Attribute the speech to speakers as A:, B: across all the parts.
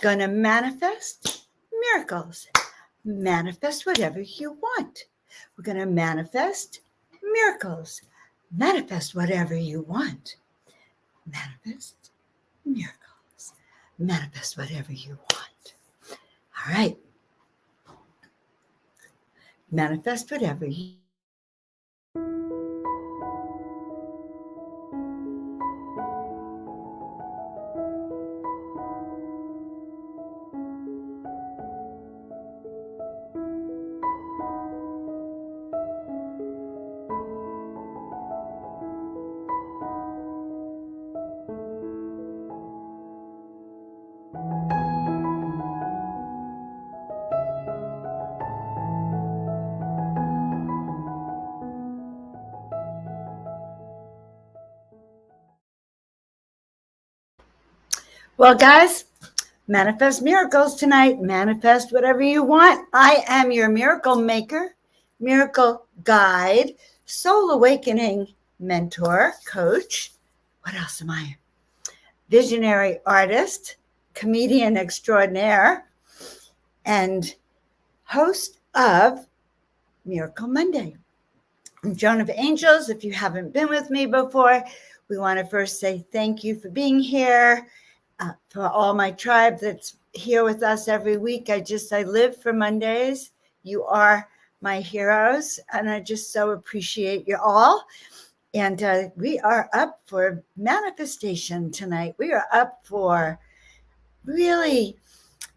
A: going to manifest miracles. Manifest whatever you want. We're going to manifest miracles. Manifest whatever you want. Manifest miracles. Manifest whatever you want. All right. Manifest whatever you want. Well, guys, manifest miracles tonight. Manifest whatever you want. I am your miracle maker, miracle guide, soul awakening mentor, coach. What else am I? Visionary artist, comedian extraordinaire, and host of Miracle Monday. I'm Joan of Angels. If you haven't been with me before, we want to first say thank you for being here. For all my tribe that's here with us every week. I live for Mondays. You are my heroes, and I just so appreciate you all. And we are up for manifestation tonight. We are up for really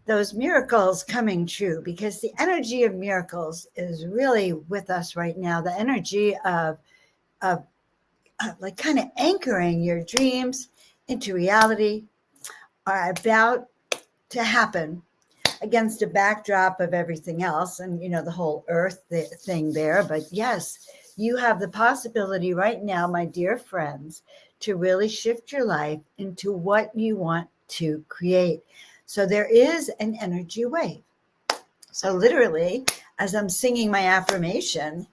A: those miracles coming true, because the energy of miracles is really with us right now. The energy of like kind of anchoring your dreams into reality are about to happen against a backdrop of everything else, and the whole earth thing there. But yes, you have the possibility right now, my dear friends, to really shift your life into what you want to create. So there is an energy wave. So literally, as I'm singing my affirmation,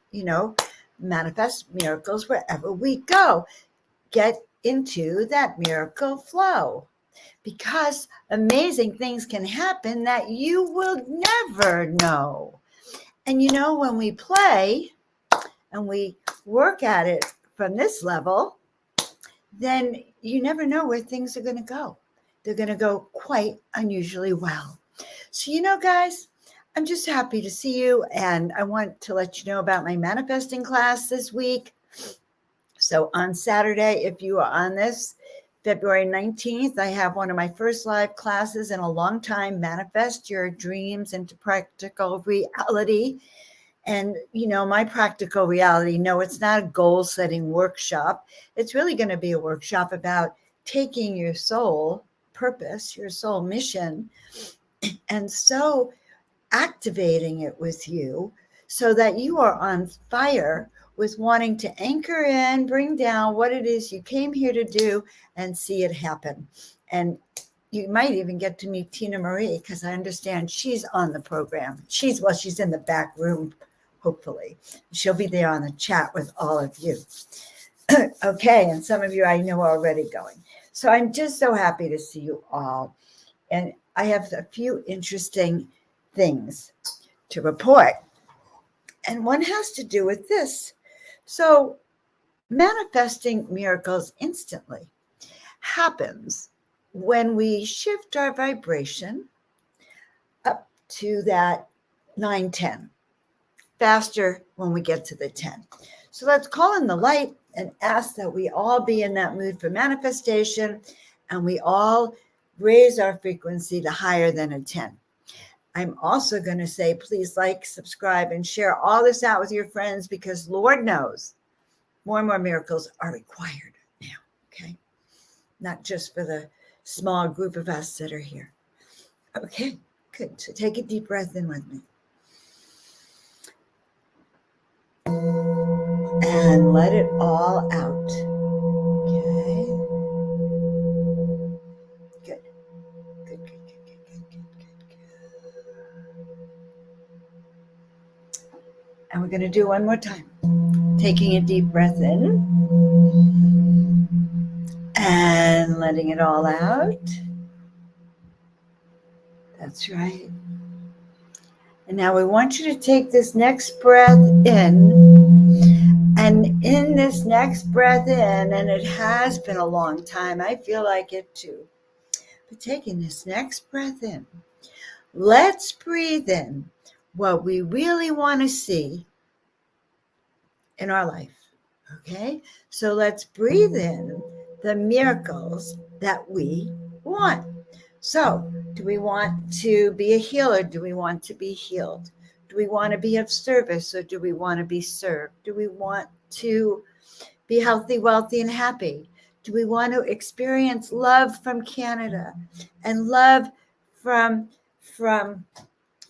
A: manifest miracles wherever we go. Get into that miracle flow, because amazing things can happen that you will never know. And when we play and we work at it from this level, then you never know where things are going to go. They're going to go quite unusually well. So, guys, I'm just happy to see you. And I want to let you know about my manifesting class this week. So on Saturday, if you are on this, February 19th, I have one of my first live classes in a long time, Manifest Your Dreams into Practical Reality. And, my practical reality, no, it's not a goal-setting workshop. It's really going to be a workshop about taking your soul purpose, your soul mission, and so activating it with you so that you are on fire with wanting to anchor in, bring down what it is you came here to do and see it happen. And you might even get to meet Tina Marie, because I understand she's on the program. She's in the back room, hopefully. She'll be there on the chat with all of you. Okay, and some of you I know are already going. So I'm just so happy to see you all. And I have a few interesting things to report. And one has to do with this. So manifesting miracles instantly happens when we shift our vibration up to that 9-10, faster when we get to the 10. So let's call in the light and ask that we all be in that mood for manifestation, and we all raise our frequency to higher than a 10. I'm also going to say, please like, subscribe, and share all this out with your friends, because Lord knows more and more miracles are required now, okay? Not just for the small group of us that are here. Okay, good. So take a deep breath in with me. And let it all out. Okay. Good. Good. And we're going to do one more time. Taking a deep breath in and letting it all out. That's right. And now we want you to take this next breath in. And in this next breath in, and it has been a long time, I feel like it too. But taking this next breath in, let's breathe in what we really want to see in our life. Okay? So let's breathe in the miracles that we want. So, do we want to be a healer? Do we want to be healed? Do we want to be of service or do we want to be served? Do we want to be healthy, wealthy, and happy? Do we want to experience love from Canada and love from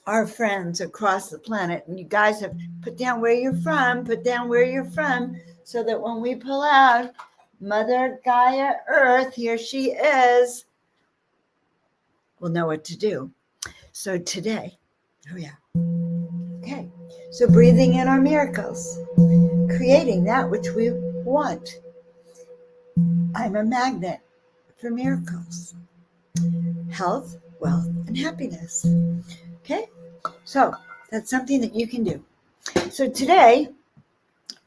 A: our friends across the planet? And you guys have put down where you're from, so that when we pull out Mother Gaia Earth, here she is, we'll know what to do. So today, okay, so breathing in our miracles, creating that which we want. I'm a magnet for miracles, health, wealth, and happiness. Okay, so that's something that you can do. So today,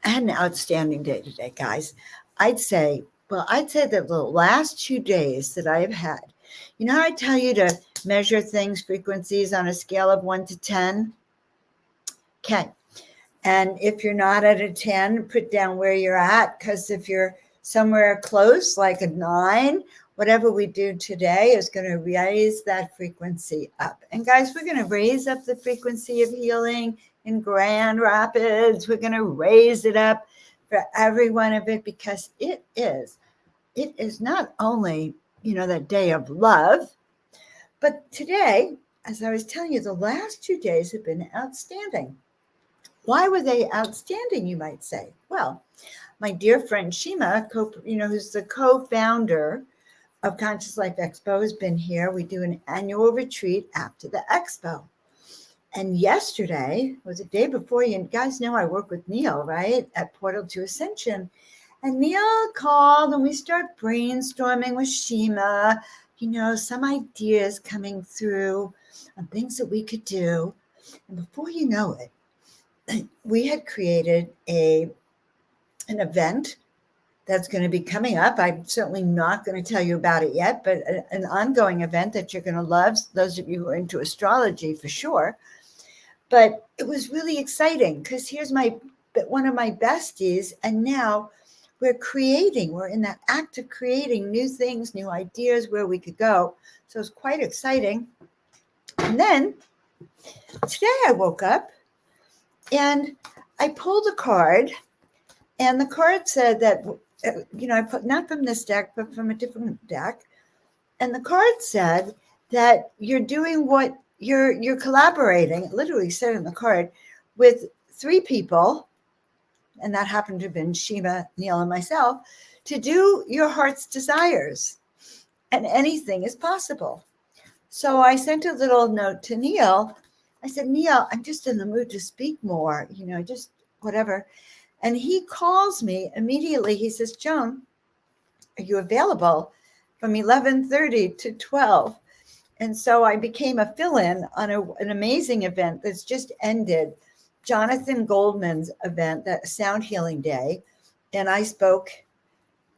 A: I had an outstanding day today, guys. I'd say that the last 2 days that I have had, you know how I tell you to measure things, frequencies on a scale of 1 to 10? Okay. And if you're not at a 10, put down where you're at, because if you're somewhere close, like a 9, whatever we do today is going to raise that frequency up. And guys, we're going to raise up the frequency of healing in Grand Rapids. We're going to raise it up for every one of it, because it is not only, that day of love, but today, as I was telling you, the last 2 days have been outstanding. Why were they outstanding, you might say? Well, my dear friend Shima, who's the co-founder of Conscious Life Expo, has been here. We do an annual retreat after the expo. And yesterday was the day before. You guys know I work with Neil, right, at Portal to Ascension. And Neil called and we start brainstorming with Shima, some ideas coming through on things that we could do. And before you know it, we had created an event that's going to be coming up. I'm certainly not going to tell you about it yet, but an ongoing event that you're going to love, those of you who are into astrology for sure. But it was really exciting because here's one of my besties, and now we're in that act of creating new things, new ideas where we could go. So it's quite exciting. And then today I woke up and I pulled a card, and the card said that, I put not from this deck, but from a different deck. And the card said that you're doing what you're collaborating, it literally said in the card, with 3 people, and that happened to have been Shima, Neil, and myself, to do your heart's desires. And anything is possible. So I sent a little note to Neil. I said, Neil, I'm just in the mood to speak more, just whatever. And he calls me immediately. He says, Joan, are you available from 11:30 to 12? And so I became a fill-in on an amazing event that's just ended, Jonathan Goldman's event, that Sound Healing Day. And I spoke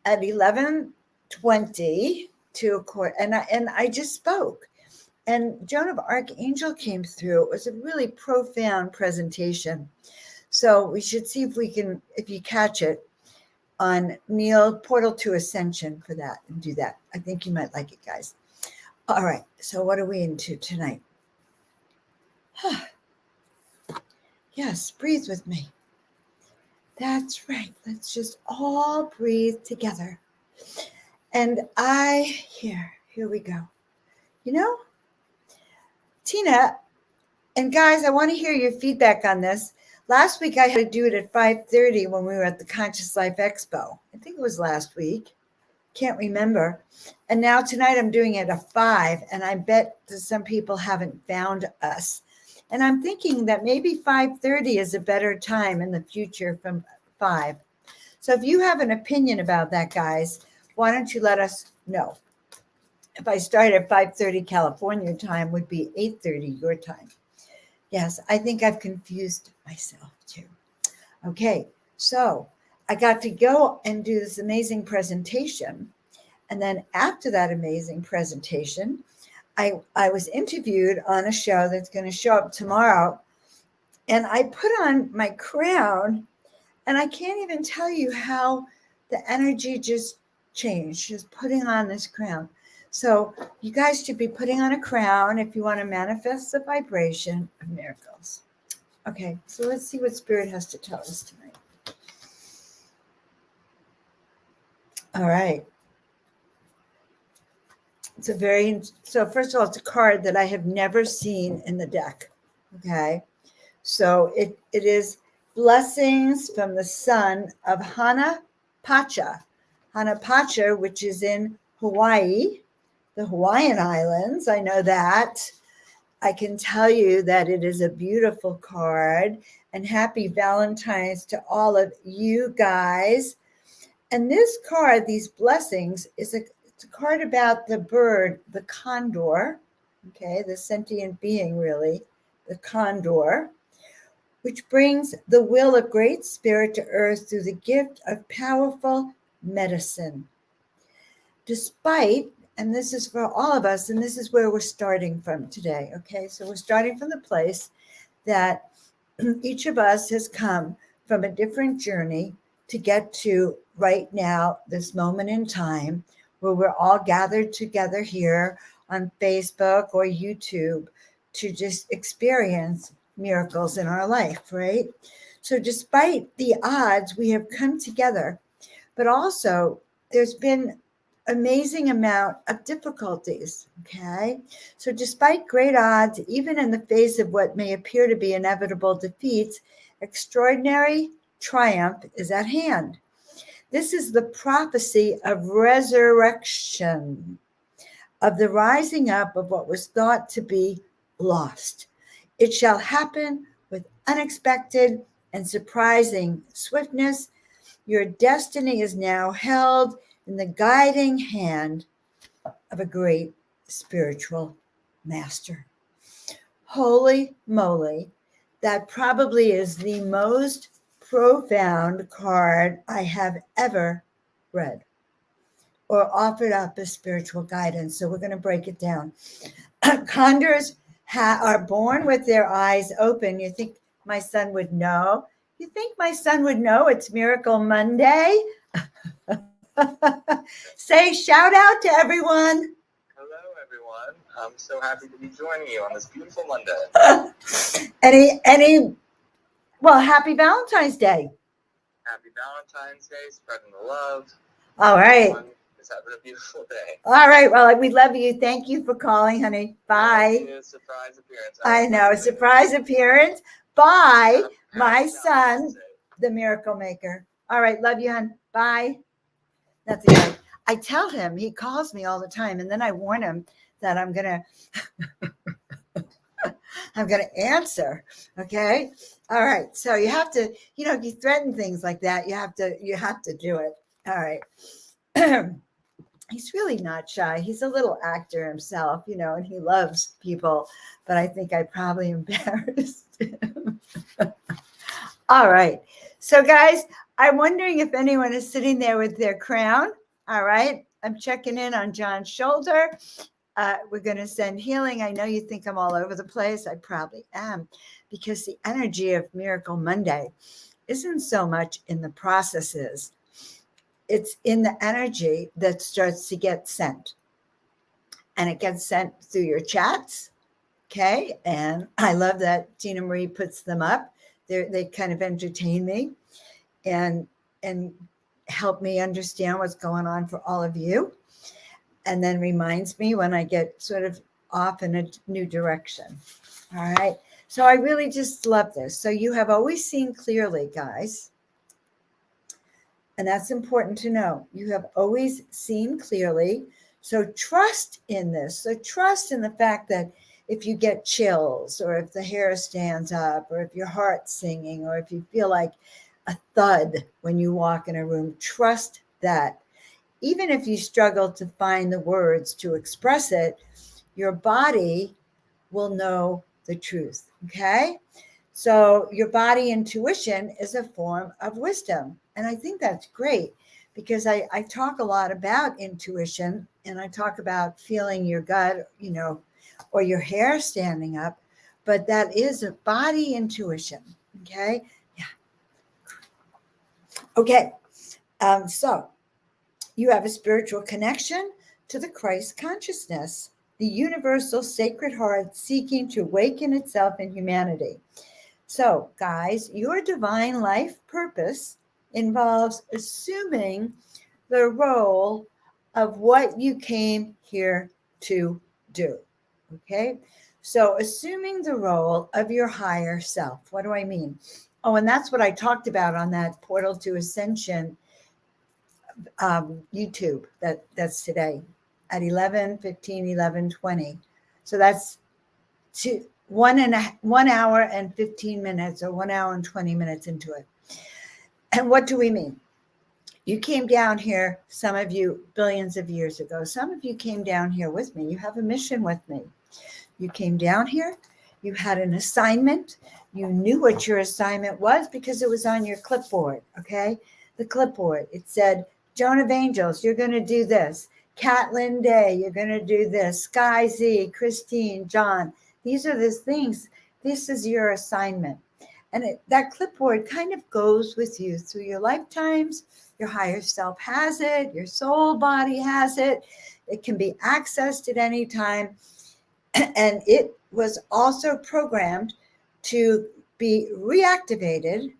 A: at 11:20 to a quarter, and I just spoke. And Joan of Angels came through. It was a really profound presentation. So we should see if you catch it on Neil Portal to Ascension for that and do that. I think you might like it, guys. All right. So what are we into tonight? Yes, breathe with me. That's right. Let's just all breathe together. And here we go. Tina, and guys, I want to hear your feedback on this. Last week, I had to do it at 5:30 when we were at the Conscious Life Expo. I think it was last week. Can't remember. And now tonight I'm doing it at 5, and I bet that some people haven't found us. And I'm thinking that maybe 5:30 is a better time in the future from 5. So if you have an opinion about that, guys, why don't you let us know? If I start at 5:30 California time, would be 8:30 your time. Yes, I think I've confused myself too. Okay, so I got to go and do this amazing presentation. And then after that amazing presentation, I was interviewed on a show that's going to show up tomorrow. And I put on my crown, and I can't even tell you how the energy just changed, just putting on this crown. So you guys should be putting on a crown if you want to manifest the vibration of miracles. Okay, so let's see what Spirit has to tell us tonight. All right. So first of all, it's a card that I have never seen in the deck. Okay. So it is blessings from the son of Hana Pacha, which is in Hawaii, the Hawaiian Islands. I know that. I can tell you that it is a beautiful card, and happy Valentine's to all of you guys. And this card, these blessings, it's a card about the bird, the condor, okay, the sentient being, really, the condor, which brings the will of Great Spirit to earth through the gift of powerful medicine. Despite, and this is for all of us, and this is where we're starting from today, okay? So we're starting from the place that each of us has come from a different journey to get to right now, this moment in time, where we're all gathered together here on Facebook or YouTube to just experience miracles in our life, right? So despite the odds, we have come together, but also there's been amazing amount of difficulties, okay? So despite great odds, even in the face of what may appear to be inevitable defeats, extraordinary triumph is at hand. This is the prophecy of resurrection, of the rising up of what was thought to be lost. It shall happen with unexpected and surprising swiftness. Your destiny is now held in the guiding hand of a great spiritual master. Holy moly, that probably is the most profound card I have ever read or offered up as spiritual guidance. So we're going to break it down. Condors are born with their eyes open. You think my son would know? You think my son would know it's Miracle Monday? Say shout out to everyone.
B: Hello, everyone. I'm so happy to be joining you on this beautiful Monday.
A: Well, happy Valentine's Day.
B: Happy Valentine's Day, spreading the love.
A: All right.
B: Everyone is having a beautiful day.
A: All right. Well, we love you. Thank you for calling, honey. Bye.
B: Surprise appearance.
A: I know. Surprise appearance by my son, the Miracle Maker. All right. Love you, hon. Bye. That's it. I tell him, he calls me all the time, and then I warn him that I'm gonna answer. Okay. All right. So you have to, if you threaten things like that, you have to do it. All right. He's really not shy. He's a little actor himself, and he loves people, but I think I probably embarrassed him. All right. So guys, I'm wondering if anyone is sitting there with their crown. All right. I'm checking in on John's shoulder. We're going to send healing. I know you think I'm all over the place. I probably am, because the energy of Miracle Monday isn't so much in the processes. It's in the energy that starts to get sent. And it gets sent through your chats. Okay. And I love that Tina Marie puts them up. They kind of entertain me and help me understand what's going on for all of you. And then reminds me when I get sort of off in a new direction. All right. So I really just love this. So you have always seen clearly, guys. And that's important to know. You have always seen clearly. So trust in this. So trust in the fact that if you get chills, or if the hair stands up, or if your heart's singing, or if you feel like a thud when you walk in a room, trust that even if you struggle to find the words to express it, your body will know the truth. Okay. So your body intuition is a form of wisdom. And I think that's great because I talk a lot about intuition and I talk about feeling your gut, or your hair standing up, but that is a body intuition. Okay. Yeah. Okay. So you have a spiritual connection to the Christ consciousness, the universal sacred heart seeking to awaken itself in humanity. So, guys, your divine life purpose involves assuming the role of what you came here to do. Okay. So, assuming the role of your higher self. What do I mean? Oh, and that's what I talked about on that Portal to Ascension YouTube that's today at 11:15, 11:20. So that's 1 hour and 15 minutes or 1 hour and 20 minutes into it. And what do we mean? You came down here, some of you billions of years ago. Some of you came down here with me. You have a mission with me. You came down here. You had an assignment. You knew what your assignment was because it was on your clipboard. Okay. The clipboard. It said, Joan of Angels, you're going to do this. Catlin Day, you're going to do this. Sky Z, Christine, John. These are the things. This is your assignment. And that clipboard kind of goes with you through your lifetimes. Your higher self has it. Your soul body has it. It can be accessed at any time. And it was also programmed to be reactivated,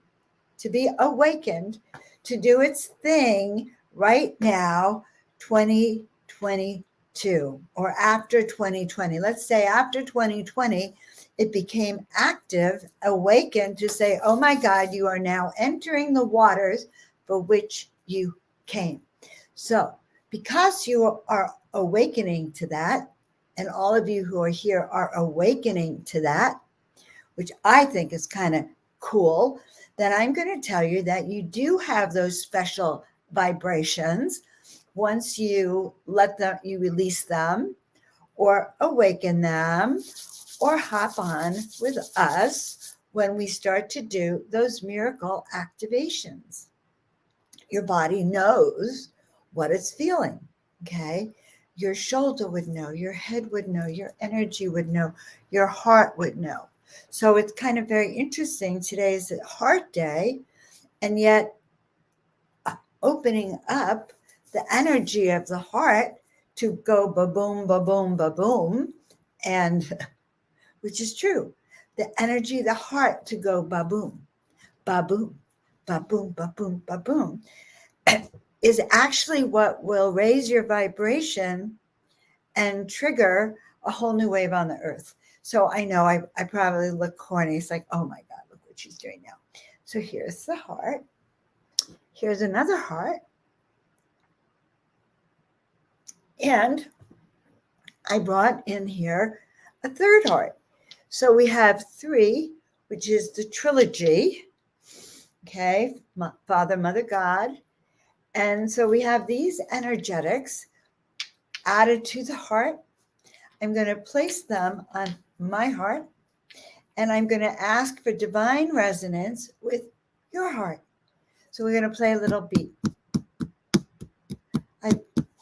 A: to be awakened, to do its thing right now, 2022, or after 2020. Let's say after 2020, it became active, awakened to say, oh my God, you are now entering the waters for which you came. So because you are awakening to that, and all of you who are here are awakening to that, which I think is kind of cool, then I'm going to tell you that you do have those special vibrations once you you release them or awaken them or hop on with us when we start to do those miracle activations. Your body knows what it's feeling. Okay. Your shoulder would know, your head would know, your energy would know, your heart would know. So it's kind of very interesting. Today is Heart Day, and yet opening up the energy of the heart to go ba-boom, ba-boom, ba-boom, and which is true. The energy of the heart to go ba-boom, ba-boom, ba-boom, ba-boom, ba-boom is actually what will raise your vibration and trigger a whole new wave on the earth. So I know I probably look corny. It's like, oh my God, look what she's doing now. So here's the heart. Here's another heart. And I brought in here a third heart. So we have 3, which is the trilogy. Okay, Father, Mother, God. And so we have these energetics added to the heart. I'm going to place them on my heart, and I'm going to ask for divine resonance with your heart. So we're going to play a little beat.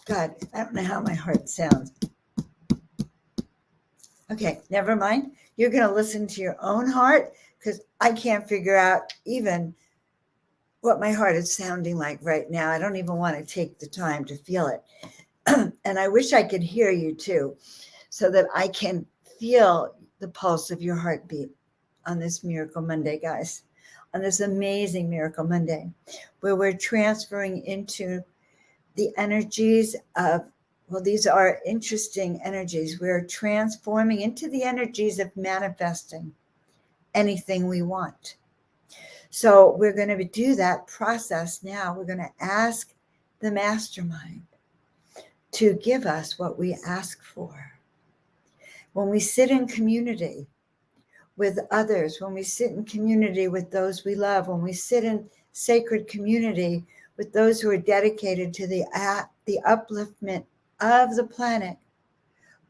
A: God, I don't know how my heart sounds. Okay, never mind. You're going to listen to your own heart because I can't figure out even what my heart is sounding like right now. I don't even want to take the time to feel it. And I wish I could hear you too, so that I can feel the pulse of your heartbeat on this Miracle Monday, guys, on this amazing Miracle Monday, where we're transferring into the energies of, well, these are interesting energies. We're transforming into the energies of manifesting anything we want. So we're going to do that process now. We're going to ask the mastermind to give us what we ask for. When we sit in community with others, when we sit in community with those we love, when we sit in sacred community with those who are dedicated to the the upliftment of the planet,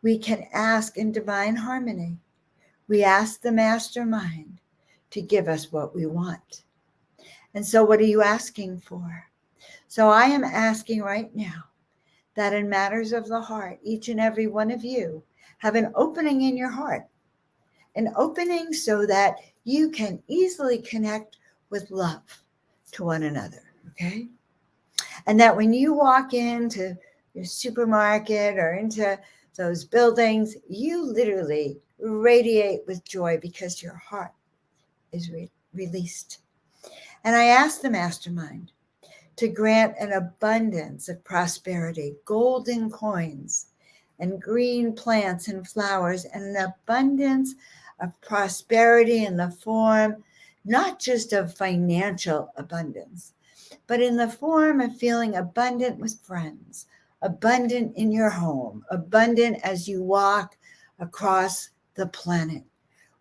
A: we can ask in divine harmony. We ask the mastermind to give us what we want. And so, what are you asking for? So, I am asking right now that in matters of the heart, each and every one of you have an opening in your heart, an opening so that you can easily connect with love to one another, okay? And that when you walk into your supermarket or into those buildings, you literally radiate with joy because your heart is released. And I ask the mastermind to grant an abundance of prosperity, golden coins and green plants and flowers, and an abundance of prosperity in the form not just of financial abundance, but in the form of feeling abundant with friends, abundant in your home, abundant as you walk across the planet,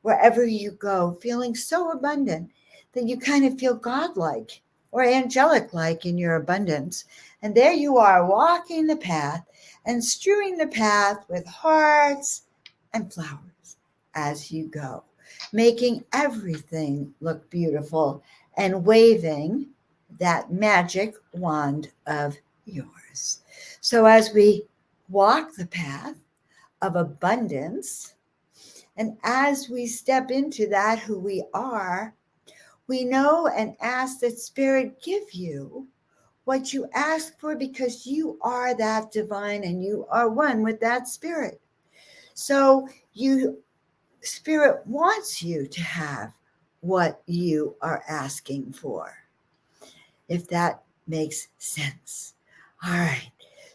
A: wherever you go, feeling so abundant that you kind of feel godlike or angelic like in your abundance. And there you are walking the path and strewing the path with hearts and flowers as you go, making everything look beautiful and waving that magic wand of yours. So as we walk the path of abundance, and as we step into that who we are, we know and ask that Spirit give you what you ask for, because you are that divine and you are one with that Spirit. So Spirit wants you to have what you are asking for, if that makes sense. All right.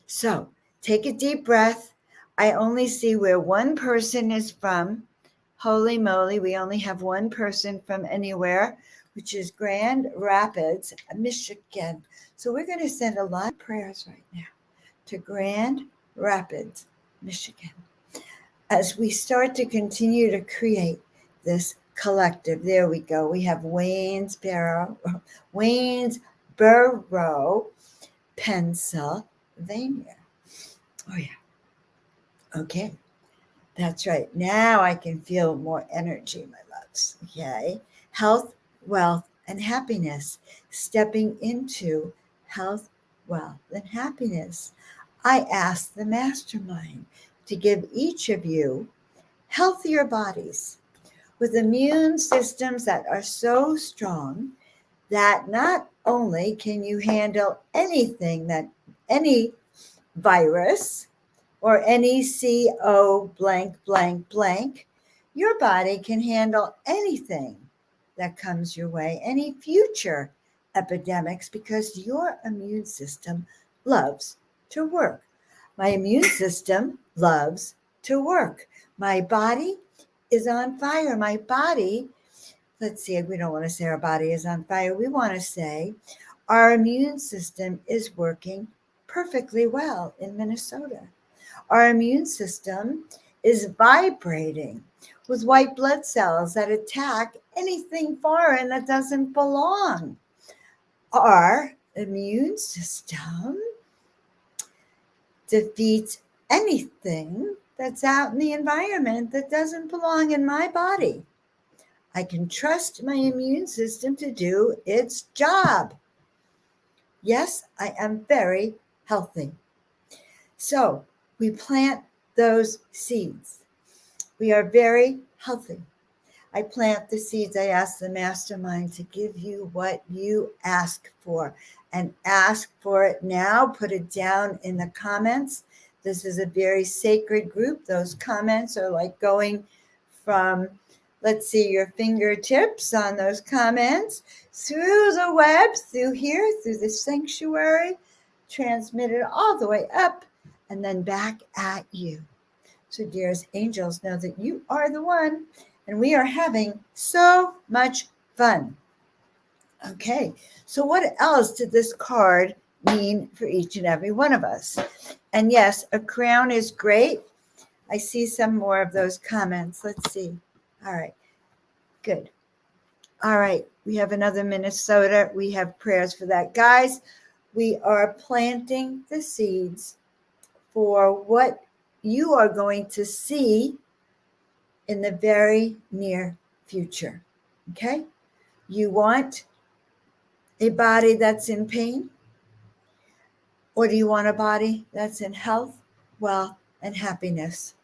A: So take a deep breath. I only see where one person is from. Holy moly, we only have one person from anywhere, which is Grand Rapids, Michigan. So we're going to send a lot of prayers right now to Grand Rapids, Michigan, as we start to continue to create this collective. There we go. We have Waynesboro, Pennsylvania. Oh, yeah. Okay. That's right. Now I can feel more energy, my loves. Okay. Health, wealth, and happiness. Stepping into health, wealth, and happiness. I ask the mastermind to give each of you healthier bodies with immune systems that are so strong that not only can you handle anything, that any virus or any CO blank, blank, blank, your body can handle anything that comes your way, any future epidemics, because your immune system loves to work. My immune system loves to work. My body is on fire. My body, let's see, we don't want to say our body is on fire. We want to say our immune system is working perfectly well in Minnesota. Our immune system is vibrating with white blood cells that attack anything foreign that doesn't belong. Our immune system defeats anything that's out in the environment that doesn't belong in my body. I can trust my immune system to do its job. Yes, I am very healthy. So we plant those seeds. We are very healthy. I plant the seeds. I ask the mastermind to give you what you ask for, and ask for it now. Put it down in the comments. This is a very sacred group. Those comments are like going from, let's see, your fingertips on those comments through the web, through here, through the sanctuary, transmitted all the way up and then back at you. So, dearest angels, know that you are the one, and we are having so much fun. Okay, so what else did this card mean for each and every one of us? And yes, a crown is great. I see some more of those comments. Let's see. All right, good. All right, we have another Minnesota. We have prayers for that. Guys, We are planting the seeds for what you are going to see in the very near future. Okay? You want a body that's in pain? Or do you want a body that's in health, wealth, and happiness?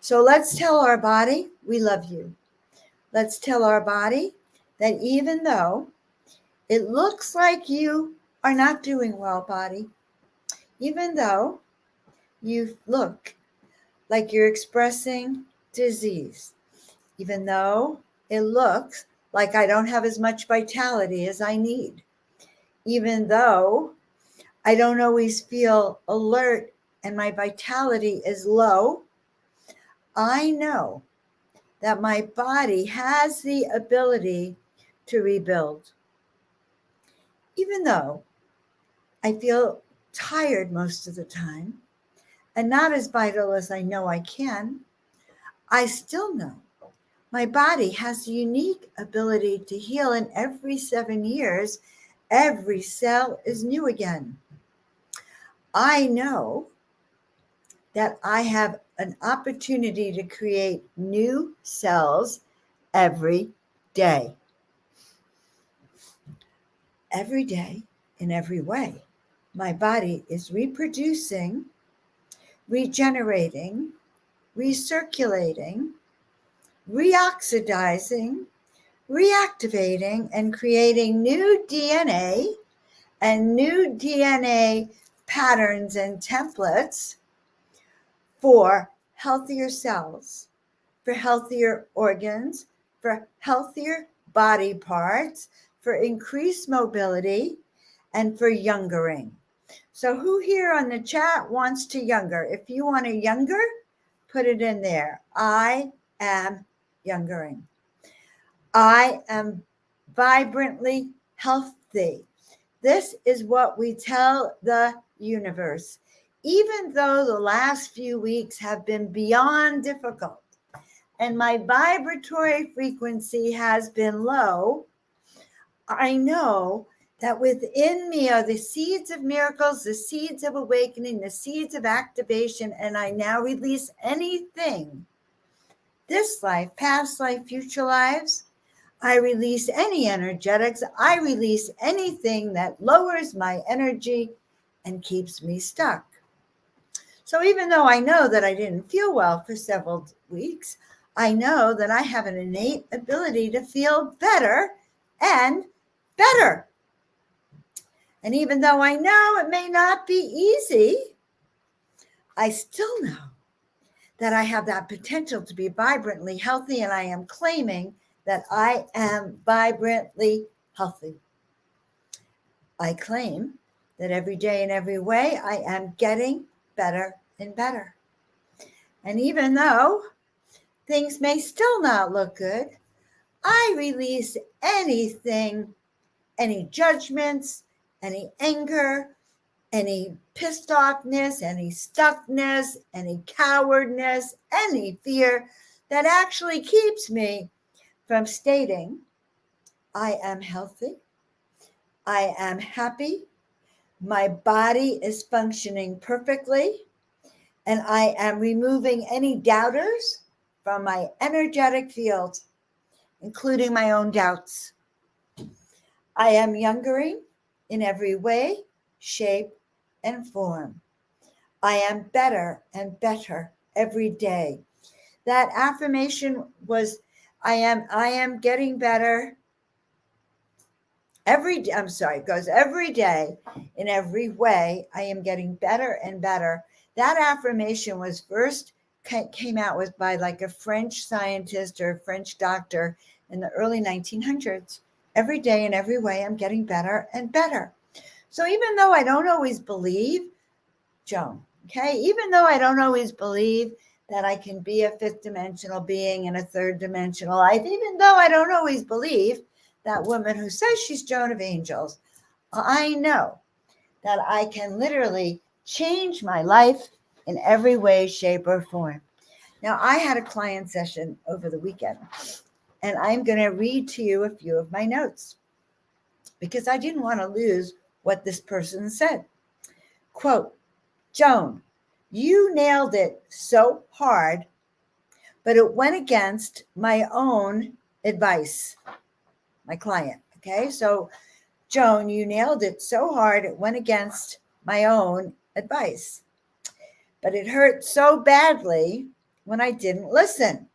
A: So let's tell our body we love you. Let's tell our body that even though it looks like you are not doing well, body, even though you look like you're expressing disease, even though it looks like I don't have as much vitality as I need, even though I don't always feel alert and my vitality is low, I know that my body has the ability to rebuild. Even though I feel tired most of the time and not as vital as I know I can, I still know my body has a unique ability to heal, and every 7 years, every cell is new again. I know that I have an opportunity to create new cells every day. Every day, in every way, my body is reproducing, regenerating, recirculating, reoxidizing, reactivating, and creating new DNA and new DNA patterns and templates for healthier cells, for healthier organs, for healthier body parts, for increased mobility, and for youngering. So who here on the chat wants to younger? If you want to younger, put it in there. I am youngering. I am vibrantly healthy. This is what we tell the universe. Even though the last few weeks have been beyond difficult and my vibratory frequency has been low, I know that within me are the seeds of miracles, the seeds of awakening, the seeds of activation, and I now release anything, this life, past life, future lives. I release any energetics. I release anything that lowers my energy and keeps me stuck. So even though I know that I didn't feel well for several weeks, I know that I have an innate ability to feel better and better. And even though I know it may not be easy, I still know that I have that potential to be vibrantly healthy, and I am claiming that I am vibrantly healthy. I claim that every day in every way I am getting better and better. And even though things may still not look good, I release anything, any judgments, any anger, any pissed offness, any stuckness, any cowardness, any fear that actually keeps me from stating, I am healthy, I am happy, my body is functioning perfectly, and I am removing any doubters from my energetic field, including my own doubts. I am youngering in every way, shape, and form. I am better and better every day. That affirmation was I am getting better every day. I'm sorry, it goes every day in every way. I am getting better and better. That affirmation was first came out with by like a French scientist or a French doctor in the early 1900s. Every day in every way, I'm getting better and better. So even though I don't always believe, Joan, okay, even though I don't always believe that I can be a fifth dimensional being in a third dimensional life, even though I don't always believe that woman who says she's Joan of Angels, I know that I can literally change my life in every way, shape, or form. Now, I had a client session over the weekend, and I'm going to read to you a few of my notes because I didn't want to lose what this person said. Quote, Joan, you nailed it so hard, but it went against my own advice, my client. Okay, so Joan, you nailed it so hard, it went against my own advice. But it hurt so badly when I didn't listen.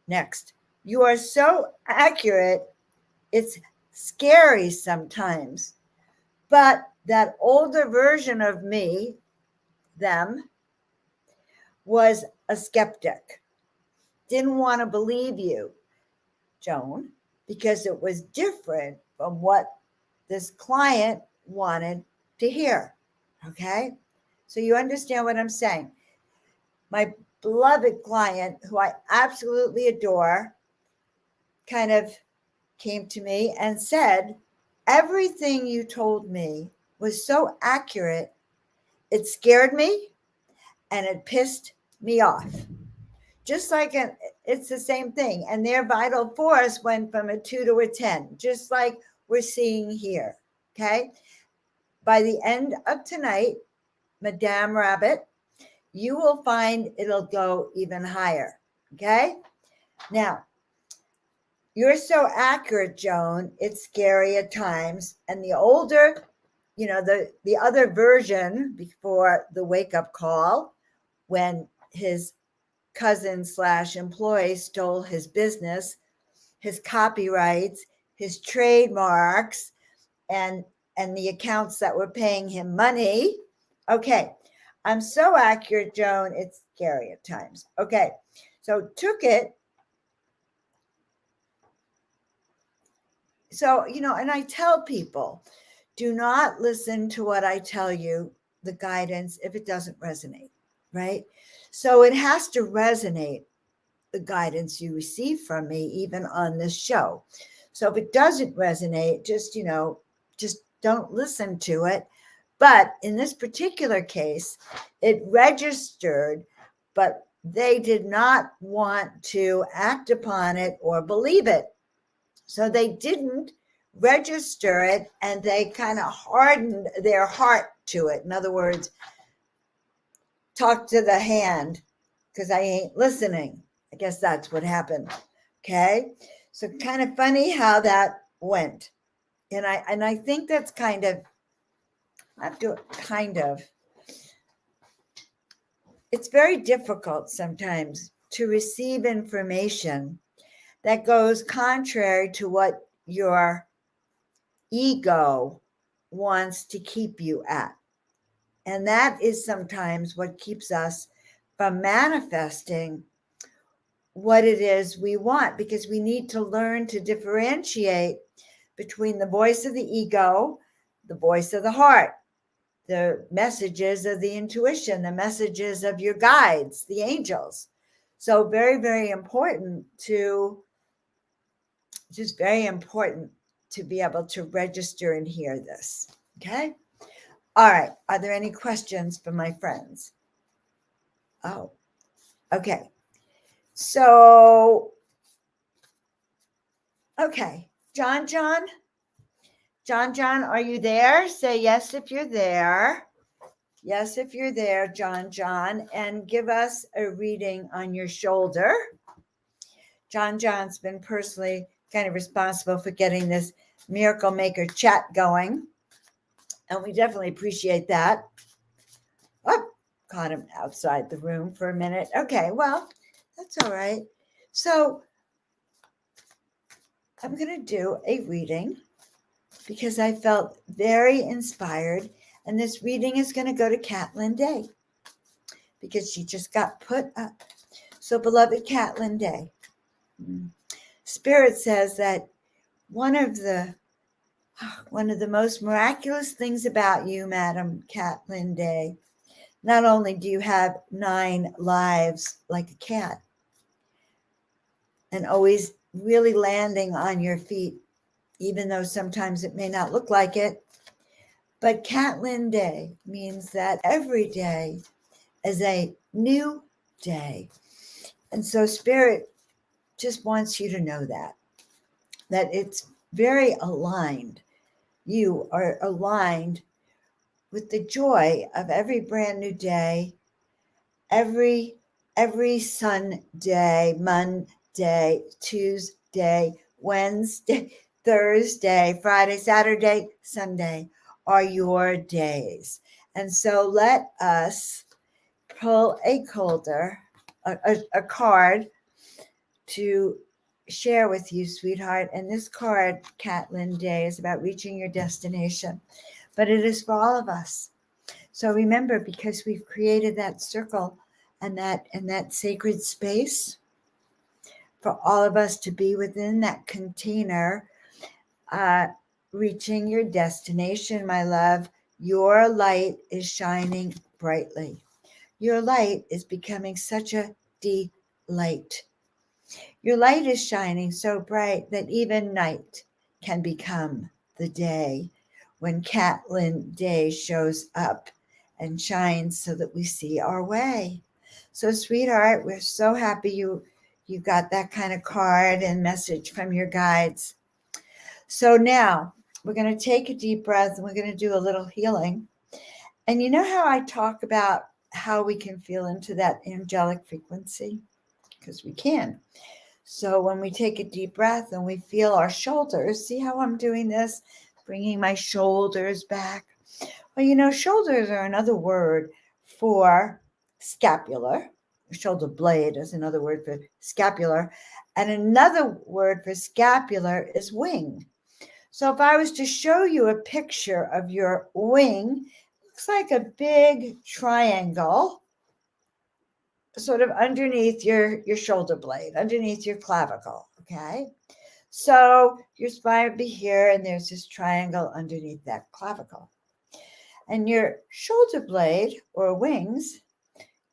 A: Next, you are so accurate, it's scary sometimes. But that older version of me, them, was a skeptic. Didn't want to believe you, Joan, because it was different from what this client wanted to hear. Okay? So you understand what I'm saying. My beloved client, who I absolutely adore, kind of came to me and said, everything you told me was so accurate, it scared me and it pissed me off. Just like it's the same thing. And their vital force went from a 2 to a 10, just like we're seeing here. Okay. By the end of tonight, Madame Rabbit, you will find it'll go even higher. Okay. Now, you're so accurate, Joan. It's scary at times. And the older, the other version before the wake up call, when his cousin / employee stole his business, his copyrights, his trademarks, and the accounts that were paying him money. Okay, I'm so accurate, Joan. It's scary at times. Okay, so took it. So, and I tell people, do not listen to what I tell you, the guidance, if it doesn't resonate, right? So it has to resonate, the guidance you receive from me, even on this show. So if it doesn't resonate, just don't listen to it. But in this particular case, it registered, but they did not want to act upon it or believe it. So they didn't register it, and they kind of hardened their heart to it. In other words, talk to the hand because I ain't listening. I guess that's what happened. Okay. So kind of funny how that went. And I think that's kind of, it's very difficult sometimes to receive information that goes contrary to what your ego wants to keep you at. And that is sometimes what keeps us from manifesting what it is we want, because we need to learn to differentiate between the voice of the ego, the voice of the heart, the messages of the intuition, the messages of your guides, the angels. So very, very important to be able to register and hear this. Okay. All right. Are there any questions from my friends? Oh, okay. So, okay. John, are you there? Say yes if you're there. Yes, if you're there, John, and give us a reading on your shoulder. John's been personally kind of responsible for getting this Miracle Maker chat going. And we definitely appreciate that. Oh, caught him outside the room for a minute. Okay, well, that's all right. So I'm going to do a reading because I felt very inspired. And this reading is going to go to Catlin Day because she just got put up. So, beloved Catlin Day, Spirit says that one of the most miraculous things about you, Madam Catlin Day, not only do you have 9 lives like a cat and always really landing on your feet, even though sometimes it may not look like it, but Catlin Day means that every day is a new day. And so Spirit just wants you to know that it's very aligned. you are aligned with the joy of every brand new day, every Sunday, Monday, Tuesday, Wednesday, Thursday, Friday, Saturday, Sunday are your days. And so let us pull a card to share with you, sweetheart. And this card, Catlin Day, is about reaching your destination, but it is for all of us. So remember, because we've created that circle and that sacred space for all of us to be within that container, reaching your destination, my love, your light is shining brightly. Your light is becoming such a delight. Your light is shining so bright that even night can become the day when Catlin Day shows up and shines so that we see our way. So, sweetheart, we're so happy you got that kind of card and message from your guides. So now we're going to take a deep breath and we're going to do a little healing. And you know how I talk about how we can feel into that angelic frequency? Because we can. So when we take a deep breath and we feel our shoulders, see how I'm doing this? Bringing my shoulders back. Well, shoulders are another word for scapular. Shoulder blade is another word for scapular. And another word for scapular is wing. So if I was to show you a picture of your wing, it looks like a big triangle sort of underneath your shoulder blade, underneath your clavicle, okay? So your spine would be here, and there's this triangle underneath that clavicle. And your shoulder blade or wings,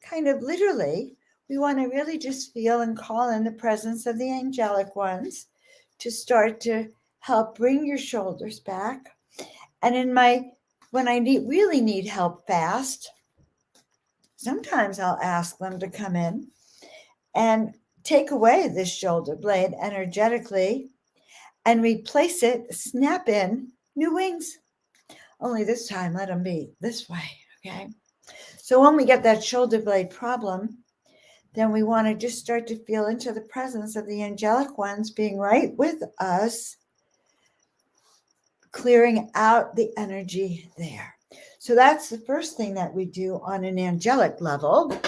A: kind of literally, we want to really just feel and call in the presence of the angelic ones to start to help bring your shoulders back. And when I really need help fast, sometimes I'll ask them to come in and take away this shoulder blade energetically and replace it, snap in new wings. Only this time, let them be this way, okay? So when we get that shoulder blade problem, then we want to just start to feel into the presence of the angelic ones being right with us, clearing out the energy there. So that's the first thing that we do on an angelic level.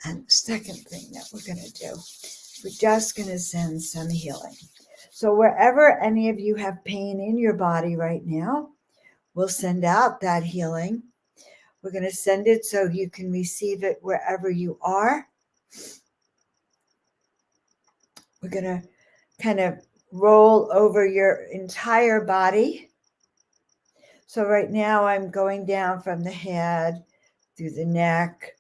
A: And the second thing that we're going to do, we're just going to send some healing. So wherever any of you have pain in your body right now, we'll send out that healing. We're going to send it so you can receive it wherever you are. We're going to kind of roll over your entire body. So right now I'm going down from the head through the neck,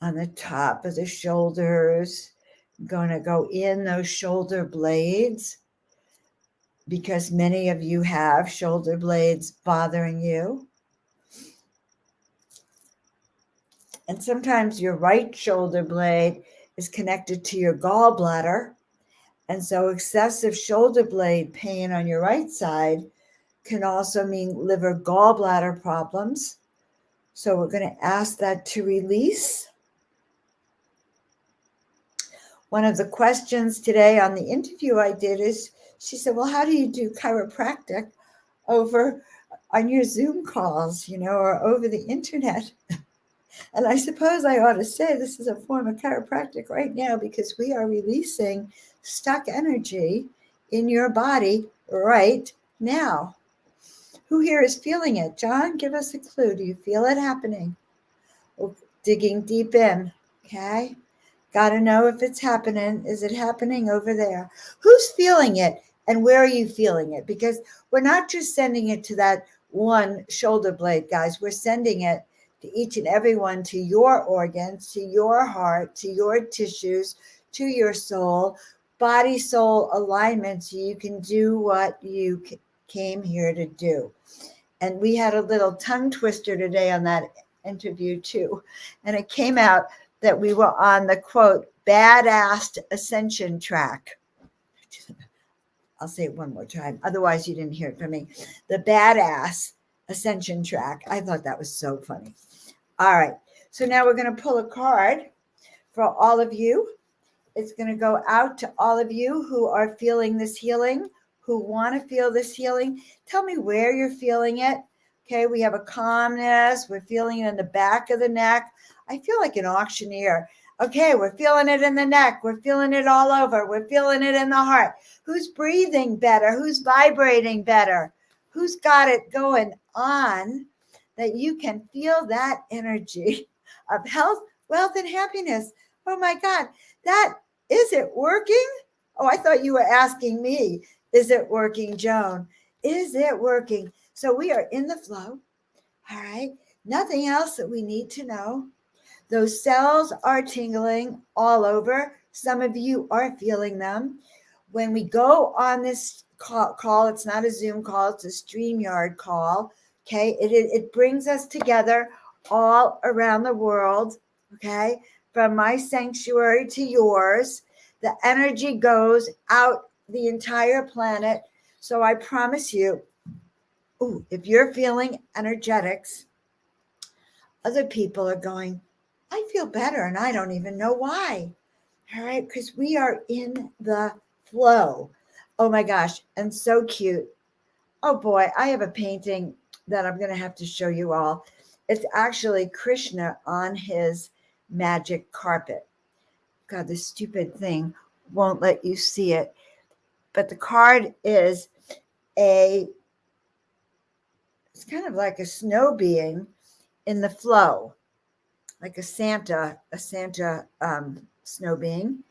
A: on the top of the shoulders. I'm going to go in those shoulder blades because many of you have shoulder blades bothering you. And sometimes your right shoulder blade is connected to your gallbladder. And so excessive shoulder blade pain on your right side can also mean liver gallbladder problems. So we're going to ask that to release. One of the questions today on the interview I did is, she said, well, how do you do chiropractic on your Zoom calls, or over the internet? And I suppose I ought to say this is a form of chiropractic right now because we are releasing stuck energy in your body right now. Who here is feeling it? John, give us a clue. Do you feel it happening? We're digging deep in, okay? Got to know if it's happening. Is it happening over there? Who's feeling it and where are you feeling it? Because we're not just sending it to that one shoulder blade, guys. We're sending it to each and every one, to your organs, to your heart, to your tissues, to your soul, body-soul alignment so you can do what you came here to do. And we had a little tongue twister today on that interview too. And it came out that we were on the, quote, badass ascension track. I'll say it one more time. Otherwise, you didn't hear it from me. The badass ascension track. I thought that was so funny. All right. So now we're going to pull a card for all of you. It's going to go out to all of you who are feeling this healing, who want to feel this healing. Tell me where you're feeling it. Okay, we have a calmness. We're feeling it in the back of the neck. I feel like an auctioneer. Okay, we're feeling it in the neck. We're feeling it all over. We're feeling it in the heart. Who's breathing better? Who's vibrating better? Who's got it going on that you can feel that energy of health, wealth, and happiness? Oh my God, that is it working? Oh, I thought you were asking me, is it working, Joan? Is it working? So we are in the flow. All right. Nothing else that we need to know. Those cells are tingling all over. Some of you are feeling them. When we go on this call, it's not a Zoom call, it's a StreamYard call. Okay. It brings us together all around the world. Okay. From my sanctuary to yours. The energy goes out the entire planet. So I promise you, if you're feeling energetics, other people are going, I feel better and I don't even know why. All right, because we are in the flow. Oh my gosh, and so cute. Oh boy, I have a painting that I'm going to have to show you all. It's actually Krishna on his magic carpet. God, this stupid thing won't let you see it. But the card is it's kind of like a snow being in the flow, like a Santa snow being,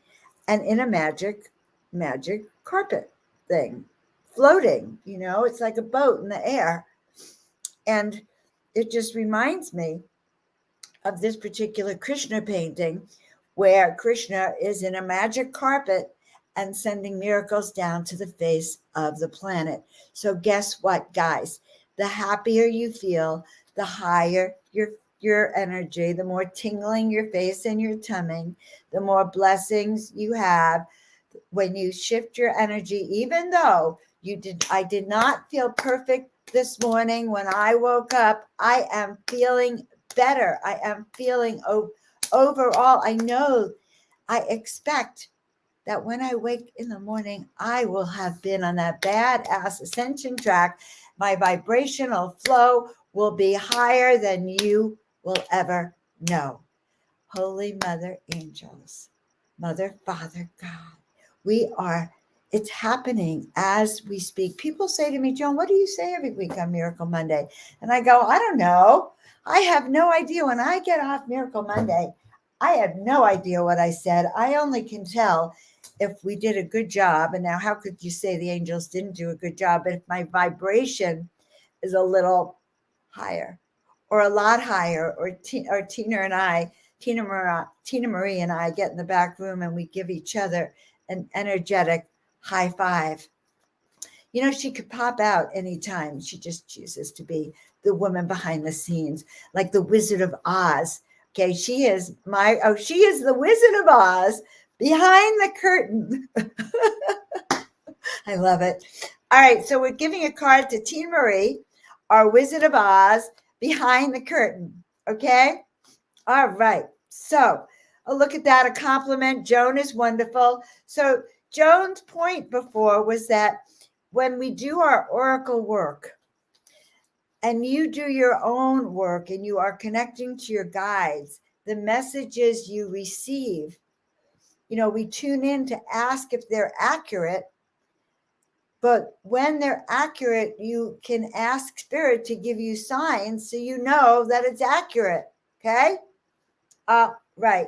A: and in a magic carpet thing, floating. It's like a boat in the air, and it just reminds me of this particular Krishna painting, where Krishna is in a magic carpet and sending miracles down to the face of the planet. So guess what, guys? The happier you feel, the higher your energy, the more tingling your face and your tummy, the more blessings you have. When you shift your energy, even though I did not feel perfect this morning when I woke up, I am feeling better. I am feeling overall. I know, I expect that when I wake in the morning, I will have been on that badass ascension track. My vibrational flow will be higher than you will ever know. Holy Mother Angels, Mother, Father, God, it's happening as we speak. People say to me, Joan, what do you say every week on Miracle Monday? And I go, I don't know. I have no idea. When I get off Miracle Monday, I have no idea what I said. I only can tell if we did a good job. And now, how could you say the angels didn't do a good job? But if my vibration is a little higher or a lot higher, or Tina Marie and I get in the back room and we give each other an energetic high five. She could pop out anytime. She just chooses to be the woman behind the scenes, like the Wizard of Oz. Okay, she is the Wizard of Oz behind the curtain. I love it. All right, so we're giving a card to Tina Marie, our Wizard of Oz behind the curtain. Okay? All right. So look at that, a compliment. Joan is wonderful. So Joan's point before was that when we do our oracle work and you do your own work and you are connecting to your guides, the messages you receive, we tune in to ask if they're accurate. But when they're accurate, you can ask Spirit to give you signs so you know that it's accurate. Okay? Right.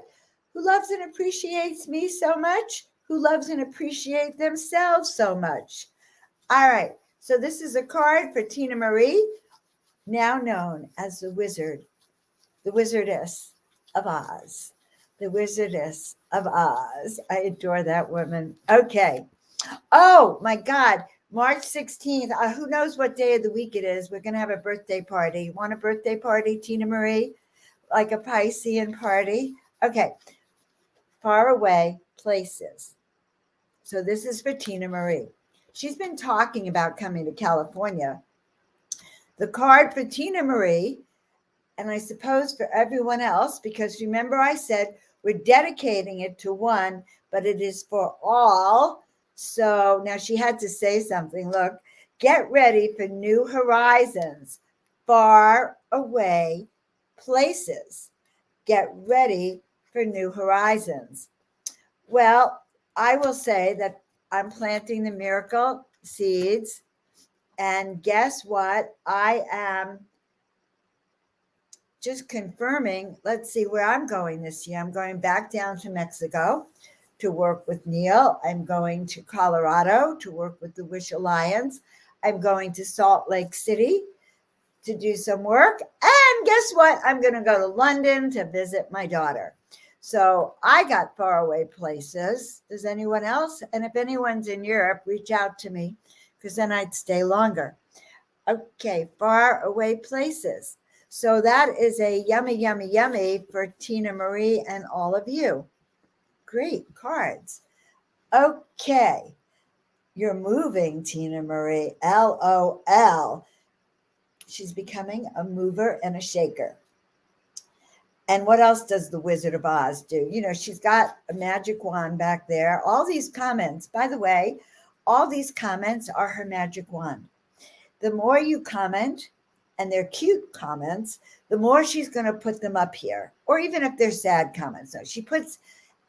A: Who loves and appreciates me so much? Who loves and appreciates themselves so much? All right. So this is a card for Tina Marie, now known as the Wizardess of Oz. The Wizardess of Oz. I adore that woman. Okay. Oh, my God. March 16th. Who knows what day of the week it is? We're going to have a birthday party. You want a birthday party, Tina Marie? Like a Piscean party? Okay. Far away places. So this is for Tina Marie. she's been talking about coming to California. The card for Tina Marie, and I suppose for everyone else, because remember I said we're dedicating it to one, but it is for all. So now she had to say something. Look, get ready for new horizons, far away places. Get ready for new horizons. Well, I will say that I'm planting the miracle seeds. And guess what? I am just confirming. Let's see where I'm going this year. I'm going back down to Mexico to work with Neil. I'm going to Colorado to work with the Wish Alliance. I'm going to Salt Lake City to do some work. And guess what? I'm going to go to London to visit my daughter. So I got faraway places. Does anyone else? And if anyone's in Europe, reach out to me because then I'd stay longer. Okay, far away places. So that is a yummy, yummy, yummy for Tina Marie and all of you. Great cards. Okay, you're moving, Tina Marie. LOL. She's becoming a mover and a shaker. And what else does the Wizard of Oz do? You know, she's got a magic wand back there. All these comments, by the way, all these comments are her magic wand. The more you comment, and they're cute comments, the more she's going to put them up here. Or even if they're sad comments. So she puts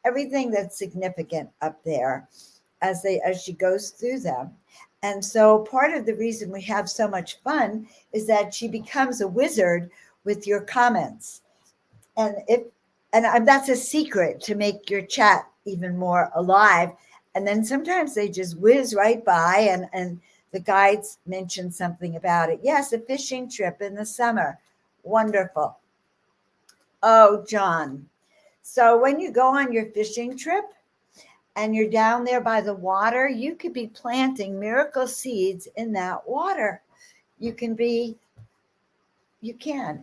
A: everything that's significant up there as she goes through them. And so part of the reason we have so much fun is that she becomes a wizard with your comments. And that's a secret to make your chat even more alive. And then sometimes they just whiz right by, and the guides mention something about it. Yes, a fishing trip in the summer. Wonderful. Oh, John. So when you go on your fishing trip and you're down there by the water, you could be planting miracle seeds in that water. You can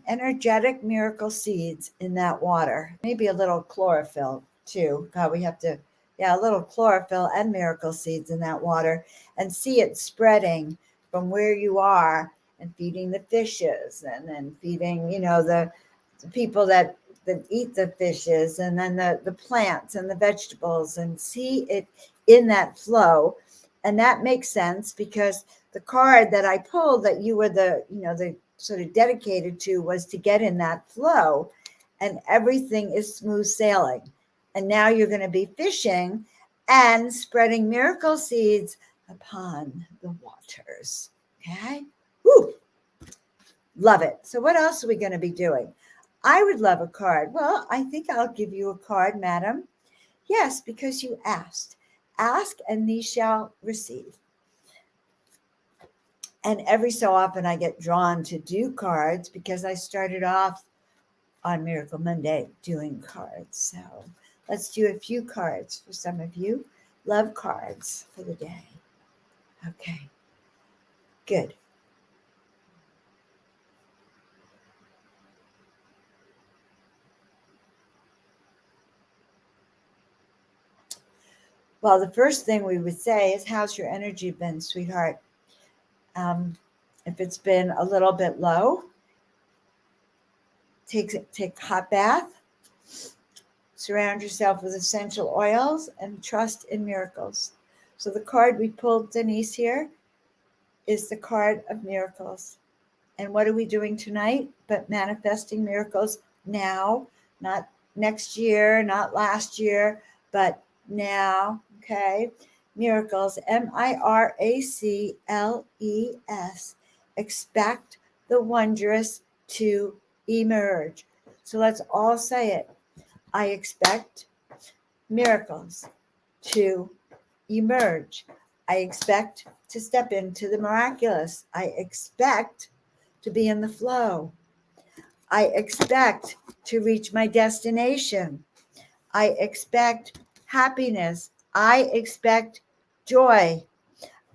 A: energetic miracle seeds in that water. Maybe a little chlorophyll too. God, a little chlorophyll and miracle seeds in that water, and see it spreading from where you are and feeding the fishes, and then feeding, the people that eat the fishes, and then the plants and the vegetables, and see it in that flow. And that makes sense because the card that I pulled that you were the sort of dedicated to was to get in that flow, and everything is smooth sailing. And now you're going to be fishing and spreading miracle seeds upon the waters. Okay. Woo. Love it. So what else are we going to be doing? I would love a card. Well, I think I'll give you a card, madam. Yes, because you asked. Ask and ye shall receive. And every so often I get drawn to do cards because I started off on Miracle Monday doing cards. So let's do a few cards for some of you. Love cards for the day. Okay, good. Well, the first thing we would say is, how's your energy been, sweetheart? If it's been a little bit low, take a hot bath, surround yourself with essential oils, and trust in miracles. So the card we pulled, Denise, here is the card of miracles. And what are we doing tonight but manifesting miracles now, not next year, not last year, but now, okay? Miracles, miracles. Expect the wondrous to emerge. So let's all say it. I expect miracles to emerge. I expect to step into the miraculous. I expect to be in the flow. I expect to reach my destination. I expect happiness. I expect joy.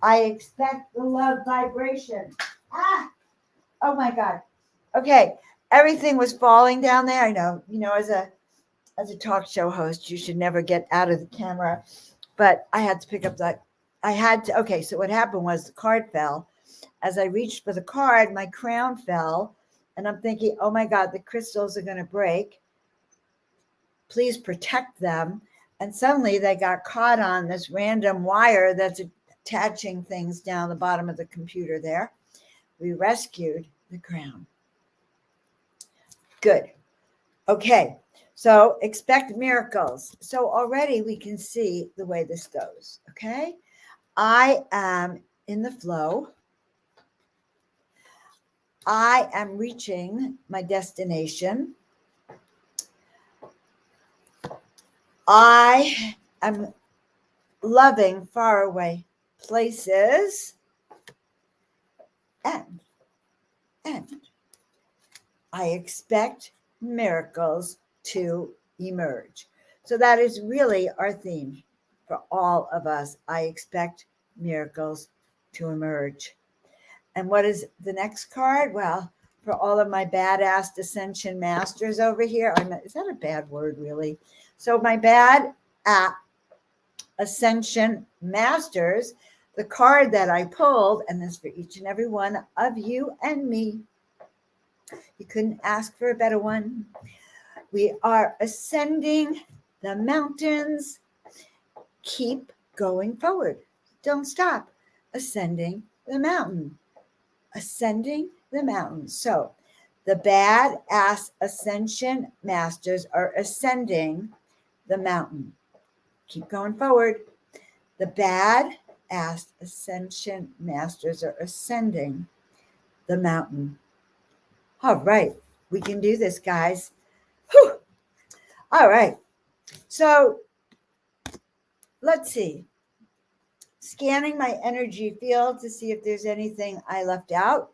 A: I expect the love vibration. Oh my God. Okay. Everything was falling down there. I know, as a talk show host, you should never get out of the camera, but I had to pick up that I had to, okay, so what happened was the card fell. As I reached for the card, my crown fell. And I'm thinking, oh my God, the crystals are going to break. Please protect them. And suddenly they got caught on this random wire that's attaching things down the bottom of the computer there. We rescued the crown. Good. Okay. So expect miracles. So already we can see the way this goes. Okay. I am in the flow. I am reaching my destination. I am loving faraway places. And I expect miracles to emerge. So that is really our theme for all of us. I expect miracles to emerge. And what is the next card? Well, for all of my badass ascension masters over here, is that a bad word, really? So my bad ascension masters, the card that I pulled, and this for each and every one of you and me. You couldn't ask for a better one. We are ascending the mountains. Keep going forward. Don't stop. Ascending the mountain. Ascending the mountain. So the badass ascension masters are ascending the mountain. Keep going forward. The badass ascension masters are ascending the mountain. All right. We can do this, guys. Whew. All right. So let's see. Scanning my energy field to see if there's anything I left out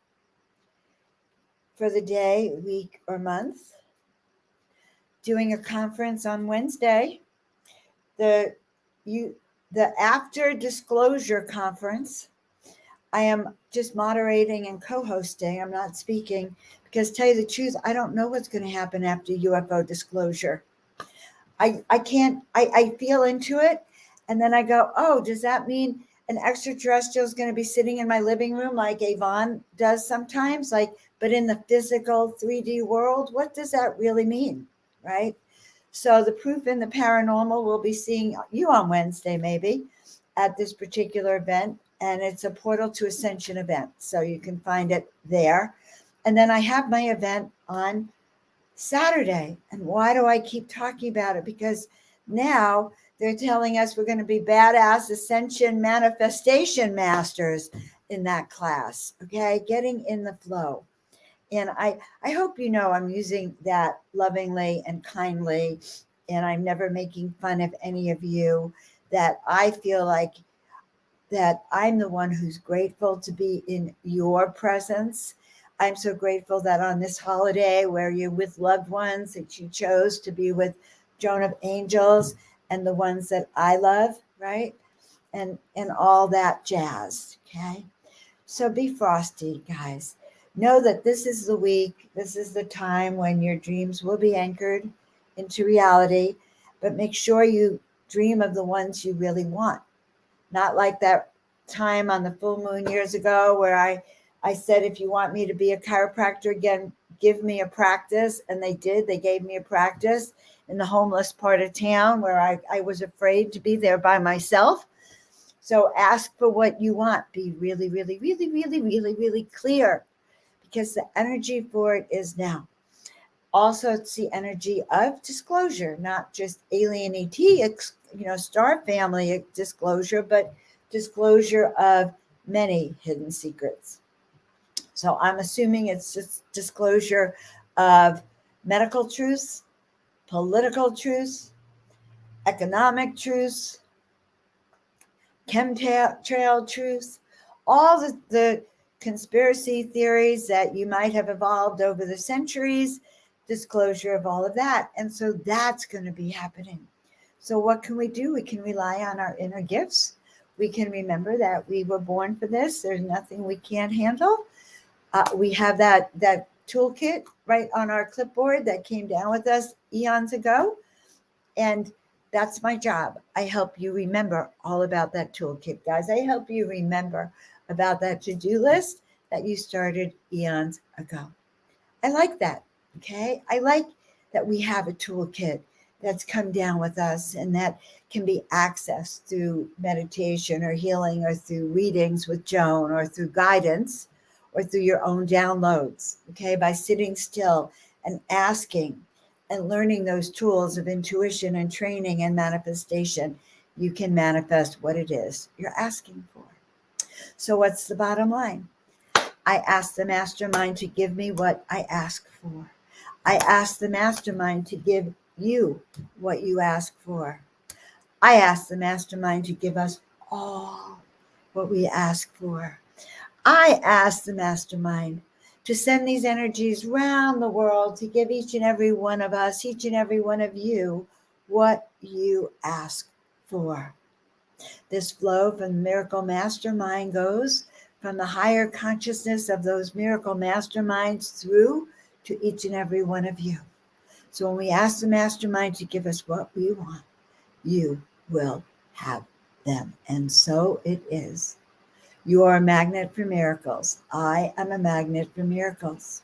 A: for the day, week, or month. Doing a conference on Wednesday. The after disclosure conference. I am just moderating and co-hosting. I'm not speaking because, tell you the truth, I don't know what's going to happen after UFO disclosure. I can't, I feel into it. And then I go, oh, does that mean an extraterrestrial is going to be sitting in my living room like Avon does sometimes? Like, but in the physical 3D world, what does that really mean? Right? So the proof in the paranormal, we'll be seeing you on Wednesday, maybe at this particular event. And it's a portal to ascension event. So you can find it there. And then I have my event on Saturday. And why do I keep talking about it? Because now they're telling us we're going to be badass ascension manifestation masters in that class. Okay. Getting in the flow. And I hope you know I'm using that lovingly and kindly. And I'm never making fun of any of you, that I feel like that I'm the one who's grateful to be in your presence. I'm so grateful that on this holiday where you're with loved ones, that you chose to be with Joan of Angels and the ones that I love, right? And all that jazz, okay? So be frosty, guys. Know that this is the week, this is the time when your dreams will be anchored into reality, but make sure you dream of the ones you really want. Not like that time on the full moon years ago where I said, if you want me to be a chiropractor again, give me a practice. And they did. They gave me a practice in the homeless part of town where I was afraid to be there by myself. So ask for what you want. Be really, really, really, really, really, really clear, because the energy for it is now. Also, it's the energy of disclosure, not just alien ET, star family disclosure, but disclosure of many hidden secrets. So I'm assuming it's just disclosure of medical truths, political truths, economic truths, chemtrail truths, all the conspiracy theories that you might have evolved over the centuries, disclosure of all of that. And so that's going to be happening. So what can we do? We can rely on our inner gifts. We can remember that we were born for this. There's nothing we can't handle. We have that toolkit right on our clipboard that came down with us eons ago. And That's my job. I help you remember all about that toolkit, guys. I help you remember about that to-do list that you started eons ago. I like that. Okay. I like that we have a toolkit that's come down with us and that can be accessed through meditation or healing or through readings with Joan or through guidance or through your own downloads. Okay. By sitting still and asking and learning those tools of intuition and training and manifestation, you can manifest what it is you're asking for. So, what's the bottom line? I ask the mastermind to give me what I ask for. I ask the mastermind to give you what you ask for. I ask the mastermind to give us all what we ask for. I ask the mastermind to send these energies round the world to give each and every one of us, each and every one of you, what you ask for. This flow from the miracle mastermind goes from the higher consciousness of those miracle masterminds through to each and every one of you. So when we ask the mastermind to give us what we want, you will have them. And so it is. You are a magnet for miracles. I am a magnet for miracles.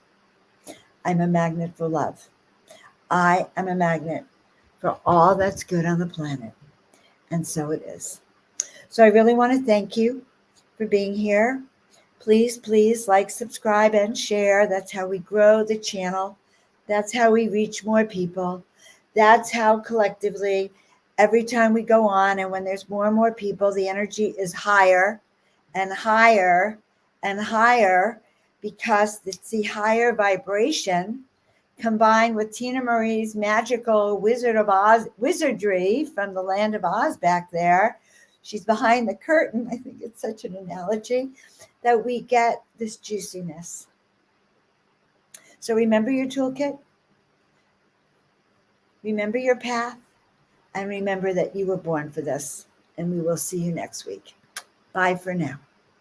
A: I'm a magnet for love. I am a magnet for all that's good on the planet. And so it is. So I really want to thank you for being here. Please, please like, subscribe, and share. That's how we grow the channel. That's how we reach more people. That's how collectively, every time we go on and when there's more and more people, the energy is higher and higher and higher because it's the higher vibration combined with Tina Marie's magical Wizard of Oz wizardry from the land of Oz back there. She's behind the curtain. I think it's such an analogy that we get this juiciness. So remember your toolkit, remember your path, and remember that you were born for this. And we will see you next week. Bye for now.